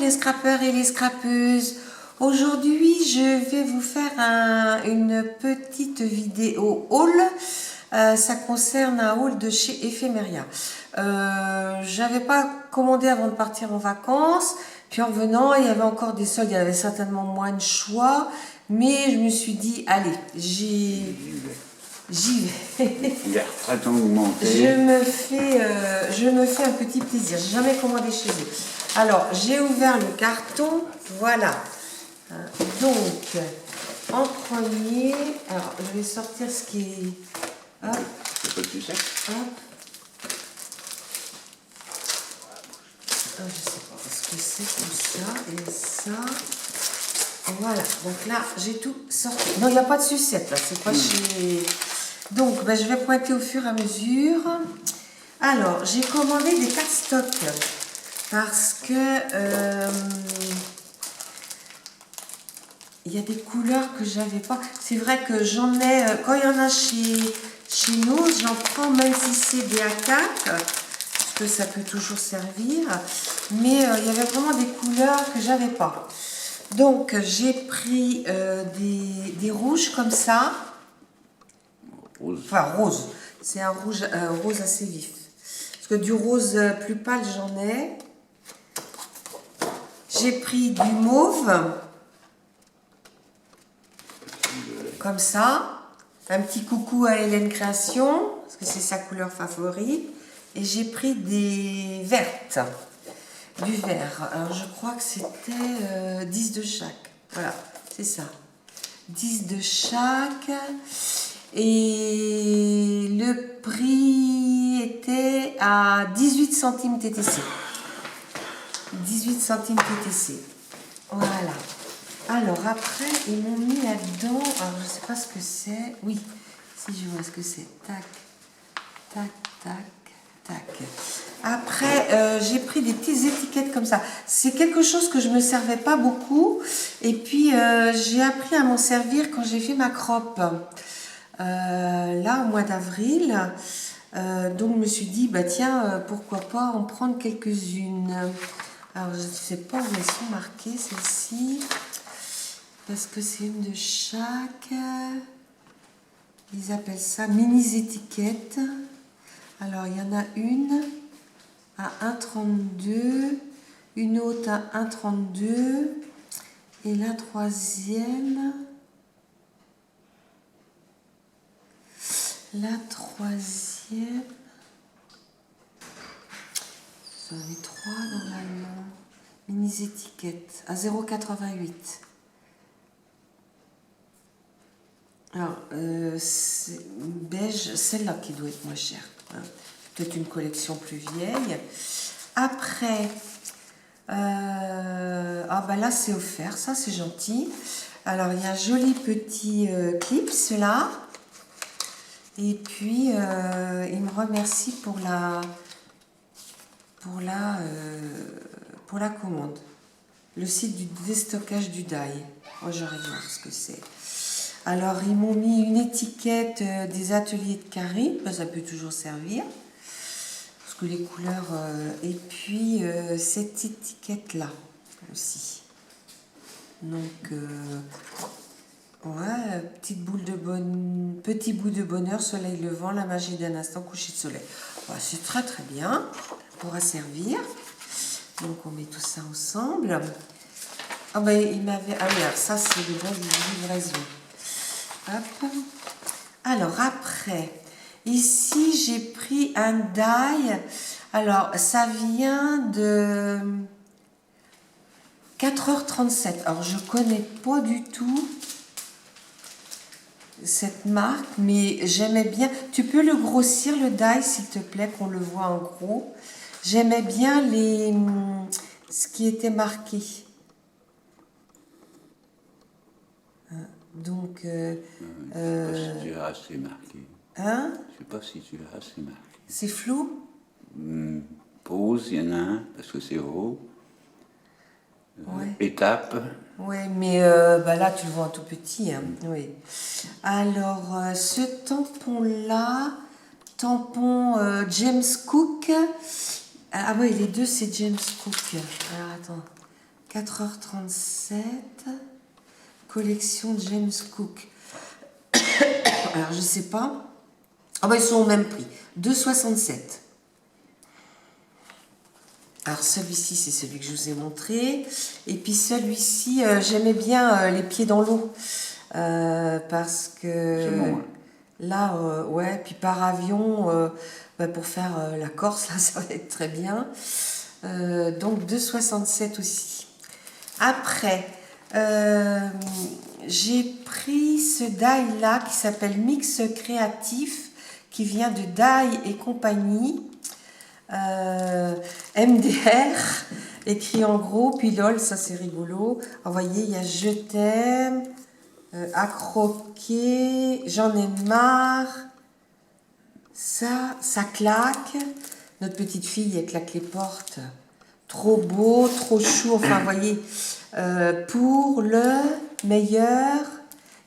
les scrappeurs et les scrappeuses. Aujourd'hui, je vais vous faire une petite vidéo haul. Ça concerne un haul de chez Ephemeria. J'avais pas commandé avant de partir en vacances. Puis en venant, il y avait encore des soldes. Il y avait certainement moins de choix. Mais je me suis dit, allez, j'y vais. Il a très augmenté. Je me fais un petit plaisir. J'ai jamais commandé chez eux. Alors, j'ai ouvert le carton. Voilà. Donc, en premier, alors je vais sortir ce qui est. Hop. C'est pas tu sais. Hop. Ah, je sais pas ce que c'est tout ça et ça. Voilà. Donc là, j'ai tout sorti. Non, il n'y a pas de sucette là. C'est pas chez. Donc, ben, je vais pointer au fur et à mesure. Alors, j'ai commandé des cardstocks parce que il y a des couleurs que j'avais pas. C'est vrai que j'en ai, quand il y en a chez nous, j'en prends même si c'est des A4, parce que ça peut toujours servir. Mais il y avait vraiment des couleurs que j'avais pas. Donc, j'ai pris des rouges comme ça. Rose. Enfin, rose. C'est un rose assez vif. Parce que du rose plus pâle, j'en ai. J'ai pris du mauve. Comme ça. Un petit coucou à Hélène Création. Parce que c'est sa couleur favorite. Et j'ai pris des vertes. Du vert. Alors, je crois que c'était 10 de chaque. Voilà, c'est ça. 10 de chaque. Et le prix était à 18 centimes TTC. 18 centimes TTC. Voilà. Alors après, ils m'ont mis là-dedans. Alors je ne sais pas ce que c'est. Oui, si je vois ce que c'est. Tac, tac, tac, tac. Après, j'ai pris des petites étiquettes comme ça. C'est quelque chose que je ne me servais pas beaucoup. Et puis, j'ai appris à m'en servir quand j'ai fait ma crop. Là, au mois d'avril. Donc, je me suis dit, bah tiens, pourquoi pas en prendre quelques-unes. Alors, je ne sais pas où elles sont marquées, celles-ci. Parce que c'est une de chaque. Ils appellent ça mini-étiquettes. Alors, il y en a une à 1,32, une autre à 1,32 et la troisième. La troisième. J'en ai trois normalement. Mini-étiquettes à 0,88. Alors, c'est beige, celle-là qui doit être moins chère. Hein. Peut-être une collection plus vieille. Après, ah bah là c'est offert, ça c'est gentil. Alors, il y a un joli petit clips là. Et puis, il me remercie pour la commande. Le site du déstockage du DAI. Oh, j'aurais dû voir ce que c'est. Alors, ils m'ont mis une étiquette des ateliers de Carrie. Ben, ça peut toujours servir. Parce que les couleurs... et puis, cette étiquette-là aussi. Donc, ouais, petit bout de bonheur, soleil levant, la magie d'un instant, coucher de soleil. Ouais, c'est très très bien. Ça pourra servir. Donc, on met tout ça ensemble. Ah ben, il m'avait... Ah oui, alors ça, c'est le bon de livraison. Hop. Alors après, ici j'ai pris un die. Alors ça vient de 4h37. Alors je connais pas du tout cette marque, mais j'aimais bien. Tu peux le grossir le die s'il te plaît, qu'on le voit en gros. J'aimais bien ce qui était marqué. Donc, Je ne sais pas si tu l'as assez marqué. hein? Je ne sais pas si tu l'as assez marqué. C'est flou? Pause, il y en a un, parce que c'est haut. Ouais. Étape. Oui, mais bah là, tu le vois en tout petit. Hein. Oui. Alors, ce tampon-là, tampon James Cook. Ah oui, les deux, c'est James Cook. Alors, attends. 4h37. Collection James Cook. Alors, je sais pas. Ah ben, ils sont au même prix. 2,67. Alors, celui-ci, c'est celui que je vous ai montré. Et puis, celui-ci, j'aimais bien les pieds dans l'eau. Parce que... C'est bon, hein. Là, ouais, puis par avion, pour faire la Corse, là, ça va être très bien. Donc 2,67 aussi. Après, j'ai pris ce die-là qui s'appelle Mix Créatif, qui vient de Die et compagnie. MDR, écrit en gros, puis LOL, ça c'est rigolo. Vous voyez, il y a Je t'aime, à croquer, j'en ai marre, ça claque. Notre petite fille, elle claque les portes. Trop beau, trop chou, enfin, vous voyez, pour le meilleur,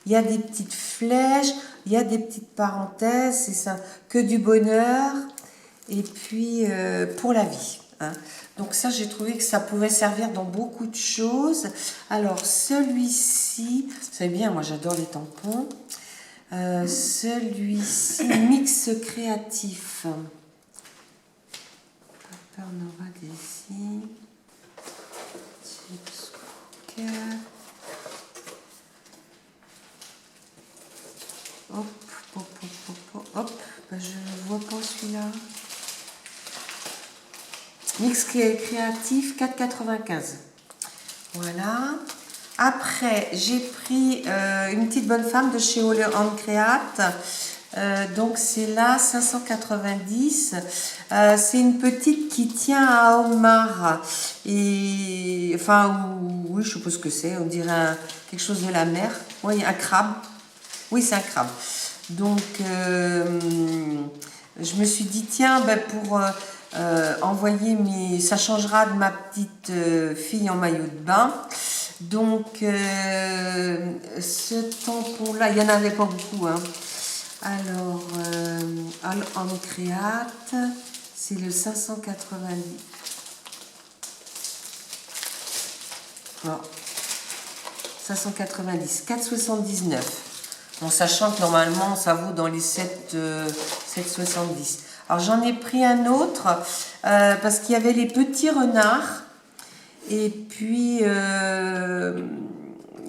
il y a des petites flèches, il y a des petites parenthèses, c'est ça, que du bonheur, et puis pour la vie. Hein. Donc ça, j'ai trouvé que ça pouvait servir dans beaucoup de choses. Alors, celui-ci, vous savez bien, moi j'adore les tampons. Celui-ci, Mix Créatif. On aura ici. Chips Cooker. Hop, hop, hop, hop, hop. Ben, je vois pas celui-là. Mix Créatif 4,95. Voilà. Après, j'ai pris une petite bonne femme de chez All On Create. Donc c'est là 590. C'est une petite qui tient à homard. Et enfin, oui, je suppose que c'est. On dirait quelque chose de la mer. Oui, un crabe. Oui, c'est un crabe. Donc je me suis dit tiens, ben, pour envoyer mes, ça changera de ma petite fille en maillot de bain. Donc ce tampon là, il y en avait pas beaucoup. Hein. Alors, All On Create, c'est le 590. Oh, 590, 4,79. Bon, sachant que normalement, ça vaut dans les 7,70. Alors, j'en ai pris un autre parce qu'il y avait les petits renards. Et puis,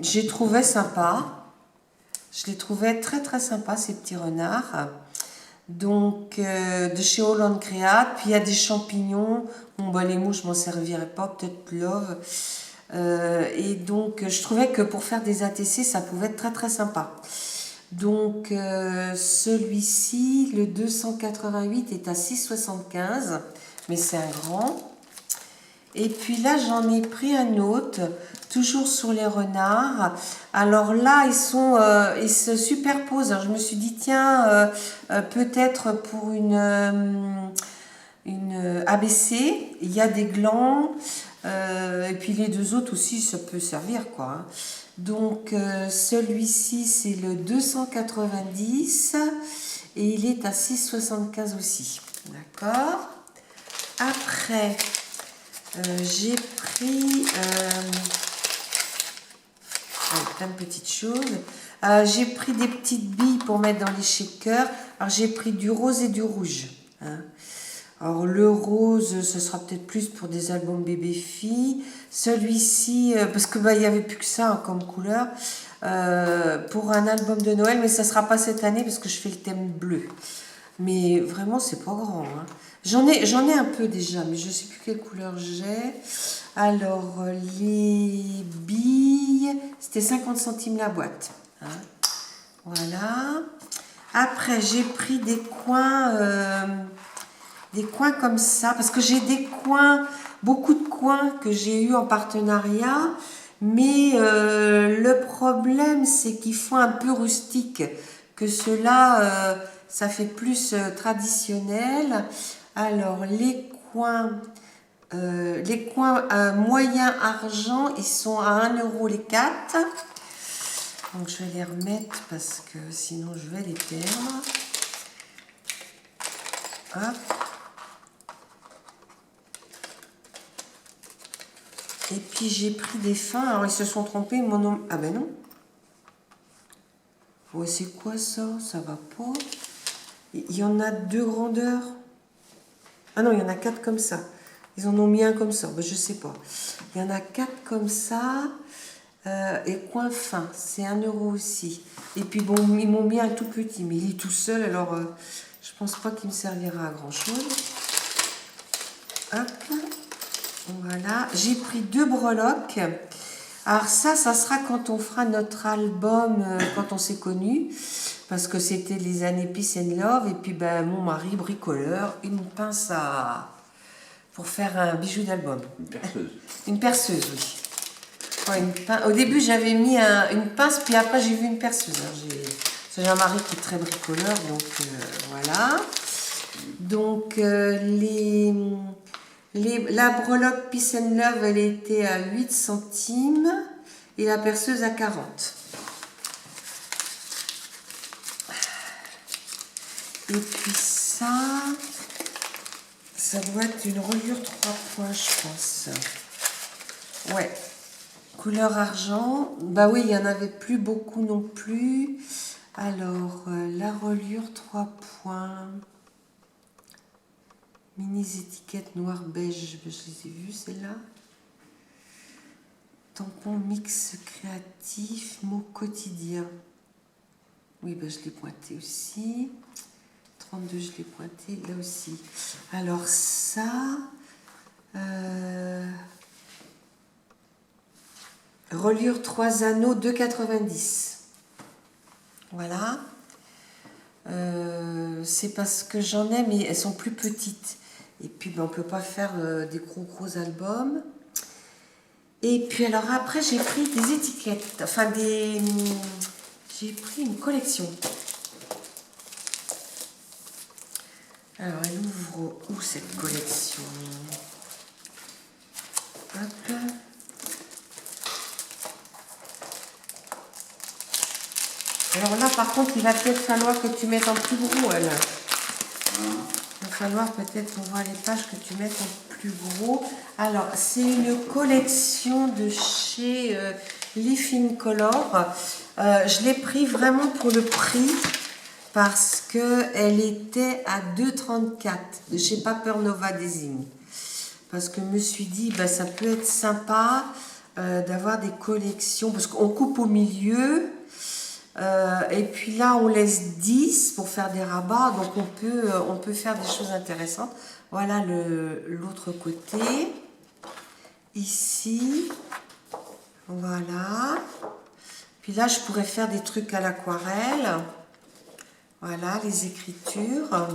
j'ai trouvé sympa. Je les trouvais très très sympas, ces petits renards. Donc, de chez All On Create. Puis, il y a des champignons. Bon, bah, les mouches, je m'en servirais pas. Peut-être Love. Et donc, je trouvais que pour faire des ATC, ça pouvait être très très sympa. Donc, celui-ci, le 288, est à 6,75. Mais c'est un grand. Et puis là, j'en ai pris un autre, toujours sur les renards. Alors là, ils se superposent. Alors, je me suis dit, tiens, peut-être pour une ABC, il y a des glands. Et puis les deux autres aussi, ça peut servir, quoi. Hein. Donc, celui-ci, c'est le 290 et il est à 6,75 aussi. D'accord. Après... j'ai pris plein de petites choses. J'ai pris des petites billes pour mettre dans les shakers. Alors j'ai pris du rose et du rouge. Hein. Alors le rose, ce sera peut-être plus pour des albums bébé-filles. Celui-ci, parce que il y avait plus que ça hein, comme couleur, pour un album de Noël, mais ça sera pas cette année parce que je fais le thème bleu. Mais vraiment, c'est pas grand. Hein. J'en ai un peu déjà, mais je ne sais plus quelle couleur j'ai. Alors, les billes, c'était 50 centimes la boîte. Hein. Voilà. Après, j'ai pris des coins comme ça, parce que j'ai des coins, beaucoup de coins que j'ai eu en partenariat, mais le problème, c'est qu'ils font un peu rustique, que ceux-là... ça fait plus traditionnel. Alors, les coins moyens argent, ils sont à 1 € les 4. Donc, je vais les remettre parce que sinon, je vais les perdre. Hop. Et puis j'ai pris des fins. Alors ils se sont trompés. Mon nom. Ah ben non. Ouais, c'est quoi ça? Ça va pas. Il y en a 2 grandeurs. Ah non, il y en a 4 comme ça. Ils en ont mis un comme ça. Ben, je sais pas. Il y en a 4 comme ça. Et coin fin. C'est 1 euro aussi. Et puis bon, ils m'ont mis un tout petit. Mais il est tout seul. Alors je pense pas qu'il me servira à grand chose. Hop. Voilà. J'ai pris 2 breloques. Alors ça sera quand on fera notre album, quand on s'est connus, parce que c'était les années Peace and Love, et puis ben, mon mari, bricoleur, une pince pour faire un bijou d'album. Une perceuse. Une perceuse, oui. Ouais, au début, j'avais mis une pince, puis après, j'ai vu une perceuse. J'ai un mari qui est très bricoleur, donc voilà. Donc, la breloque Peace and Love, elle était à 8 centimes et la perceuse à 40. Et puis ça doit être une reliure 3 points, je pense. Ouais. Couleur argent. Bah oui, il n'y en avait plus beaucoup non plus. Alors, la reliure 3 points. Mini étiquettes noir beige, je les ai vues celles-là. Tampon mix créatif, mot quotidien. Oui, ben je l'ai pointé aussi. 32, je l'ai pointé là aussi. Alors ça, reliure 3 anneaux 2,90. Voilà. C'est parce que j'en ai, mais elles sont plus petites. Et puis, ben, on ne peut pas faire des gros albums. Et puis, alors après, j'ai pris des étiquettes. Enfin, j'ai pris une collection. Alors, elle ouvre où cette collection? Hop. Alors là, par contre, il va peut-être falloir que tu mettes en plus gros, elle. Il va falloir peut-être, on voit les pages, que tu mettes en plus gros. Alors, c'est une collection de chez Leaf in Color. Je l'ai pris vraiment pour le prix parce qu'elle était à 2,34 de chez Paper Nova Design. Parce que je me suis dit, ben, ça peut être sympa d'avoir des collections, parce qu'on coupe au milieu. Et puis là, on laisse 10 pour faire des rabats, donc on peut faire des choses intéressantes. Voilà l'autre côté. Ici, voilà. Puis là, je pourrais faire des trucs à l'aquarelle. Voilà, les écritures.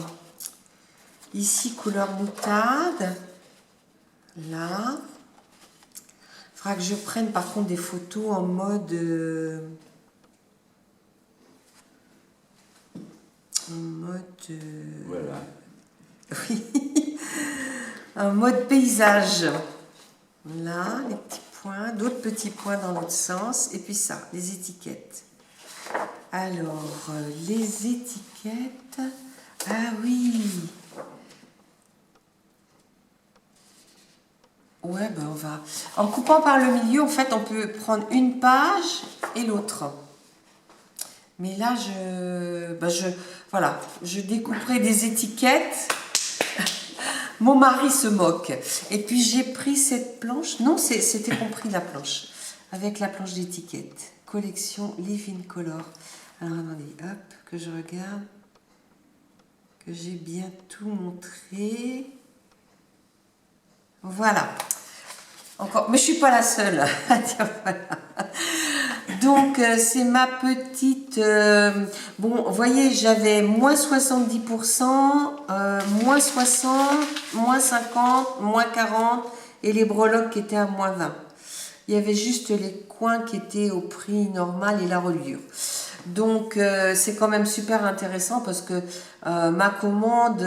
Ici, couleur moutarde. Là. Il faudra que je prenne par contre des photos en mode... Voilà. Oui, en mode paysage. Là, les petits points, d'autres petits points dans l'autre sens, et puis ça, les étiquettes. Alors, les étiquettes, ah oui. Ouais, ben on va... En coupant par le milieu, en fait, on peut prendre une page et l'autre. Mais là, voilà, je découperai des étiquettes. Mon mari se moque. Et puis, j'ai pris cette planche. Non, c'était compris, la planche. Avec la planche d'étiquette. Collection Leaf in Color. Alors, attendez, hop, que je regarde. Que j'ai bien tout montré. Voilà. Encore, mais je suis pas la seule. Voilà. Donc, c'est ma petite... bon, vous voyez, j'avais moins 70%, moins 60, moins 50, moins 40 et les breloques qui étaient à moins 20. Il y avait juste les coins qui étaient au prix normal et la reliure. Donc, c'est quand même super intéressant parce que ma commande,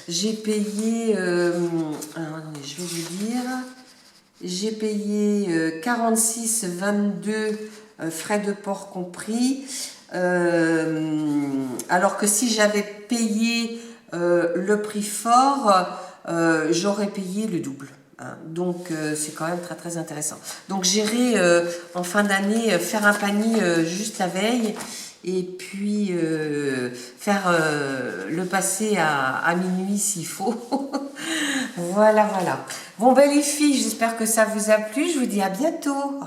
j'ai payé... alors, attendez, je vais vous dire... J'ai payé 46,22 frais de port compris. Alors que si j'avais payé le prix fort, j'aurais payé le double. hein. Donc c'est quand même très très intéressant. Donc j'irai en fin d'année faire un panier juste la veille et puis faire le passer à minuit s'il faut. Voilà, voilà. Bon ben les filles, j'espère que ça vous a plu. Je vous dis à bientôt.